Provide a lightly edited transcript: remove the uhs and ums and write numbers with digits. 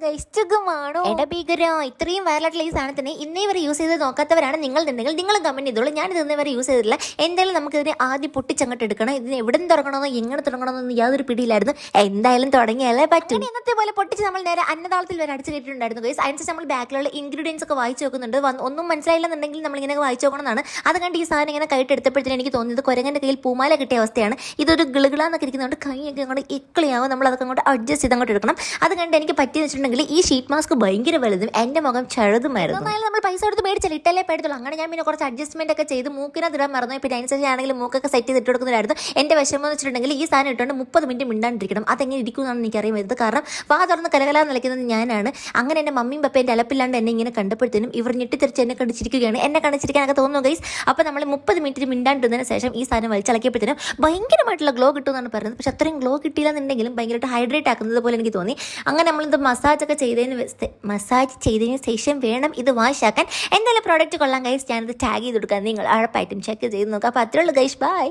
ഗൈസ്റ്റുകമാണോ ഭീകരോ ഇത്രയും വയറലായിട്ടുള്ള ഈ സാധനത്തിന് ഇന്നേ വരെ യൂസ് ചെയ്ത് നോക്കാത്തവരാണ് നിങ്ങളുണ്ടെങ്കിൽ നിങ്ങളും കമന്റ് ചെയ്തോളൂ. ഞാൻ ഇന്നേ വരെ യൂസ് ചെയ്തിട്ടില്ല. എന്തായാലും നമുക്കിതിനെ ആദ്യം പൊട്ടിച്ചങ്ങോട്ട് എടുക്കണം. ഇതിന് എവിടെ നിന്ന് തുടങ്ങണമെന്നോ എങ്ങനെ തുടങ്ങണമെന്നോ യാതൊരു പിടിയിലായിരുന്നു. എന്തായാലും തുടങ്ങിയാലേ പറ്റും. ഇന്നത്തെ പോലെ പൊട്ടിച്ച് നമ്മൾ നേരെ അന്നതാളത്തിൽ വരെ അടിച്ചു കയറ്റിയിട്ടുണ്ടായിരുന്നു ഗൈസ്. അതിനനുസരിച്ച് നമ്മൾ ബാക്കിലുള്ള ഇൻഗ്രീഡിയൻസ് ഒക്കെ വായിച്ചു നോക്കുന്നുണ്ട്. ഒന്നും മനസ്സിലായില്ലെന്നുണ്ടെങ്കിൽ നമ്മളിങ്ങനെ വായിച്ചു നോക്കണമെന്നാണ്. അത് കണ്ട് ഈ സാധനം ഇങ്ങനെ കൈട്ടെടുത്തപ്പോഴത്തേന് എനിക്ക് തോന്നിയത് കുരങ്ങൻ്റെ കയ്യിൽ പൂമാല കിട്ടിയ അവസ്ഥയാണ്. ഇതൊരു ഗിളുകളാന്നൊക്കെ ഇരിക്കുന്നതുകൊണ്ട് കൈയൊക്കെ അങ്ങോട്ട് ഇക്കളിയാവും. നമ്മൾ അതൊക്കെ അങ്ങോട്ട് അഡ്ജസ്റ്റ് ചെയ്ത് അങ്ങോട്ട് എടുക്കണം. അത് കണ്ട് എനിക്ക് പറ്റിയെന്ന് വെച്ചിട്ടുണ്ടെങ്കിൽ ഈ ഷീറ്റ് മാസ്ക് ഭയങ്കര വലുതും എൻ്റെ മുഖം ചെറുതുമായിരുന്നു. എന്നാലും നമ്മൾ പൈസ കൊടുത്ത് മേടിച്ചില്ല, ഇട്ടല്ലേ പേടത്തുള്ളൂ. അങ്ങനെ ഞാൻ പിന്നെ കുറച്ച് അഡ്ജസ്റ്റ്മെന്റ് ഒക്കെ ചെയ്ത് മൂക്കിനകത്തിടാൻ മറന്നു. പിന്നെ അതിനനുസരിച്ചാണെങ്കിൽ മൂക്കൊക്കെ സെറ്റ് ചെയ്ത് ഇട്ട് കൊടുക്കുന്നതായിരുന്നു. എൻ്റെ വിഷമം എന്ന് വെച്ചിട്ടുണ്ടെങ്കിൽ ഈ സാധനം ഇട്ടുകൊണ്ട് 30 മിനിറ്റ് മിണ്ടാണ്ടിരിക്കണം. അതെങ്ങനെ ഇരിക്കുമെന്നാണ് എനിക്കറിയാൻ വരുന്നത്. കാരണം വാ തുറന്ന് കലകലാന്ന് നിൽക്കുന്നത് ഞാനാണ്. അങ്ങനെ എൻ്റെ മമ്മിയും പപ്പേൻ്റെ അലപ്പില്ലാണ്ട് എന്നെ ഇങ്ങനെ കണ്ടപ്പോഴത്തേനും ഇവർ ഞെട്ടിത്തെറിച്ച് എന്നെ കണ്ടിച്ചിരിക്കുകയാണ്. എന്നെ കണ്ടിച്ചിരിക്കാനൊക്കെ തോന്നുന്നു ഗൈസ്. അപ്പോൾ നമ്മൾ 30 മിനിറ്റ് മിണ്ടാണ്ടിരുന്നതിന് ശേഷം ഈ സാധനം വലിച്ചളക്കിയപ്പോഴത്തേനും ഭയങ്കരമായിട്ടുള്ള ഗ്ലോ കിട്ടുമെന്നാണ് പറയുന്നത്. പക്ഷെ അത്രയും ഗ്ലോ കിട്ടിയില്ലെന്നുണ്ടെങ്കിലും ഭയങ്കരമായിട്ട് ഹൈഡ്രേറ്റ് ആക്കുന്നത് പോലെ എനിക്ക് തോന്നി. അങ്ങനെ നമ്മളിത് മസാജ് ചെയ്തതിന് ശേഷം വേണം ഇത് വാഷ് ആക്കാൻ. എന്തായാലും പ്രോഡക്റ്റ് കൊള്ളാം ഗൈസ്. ഞാനത് ടാഗ് ചെയ്ത് കൊടുക്കാം. നിങ്ങൾ ഉറപ്പായിട്ടും ചെക്ക് ചെയ്ത് നോക്കാം. അപ്പോൾ അത്രയുള്ളൂ ഗൈസ്. ബൈ.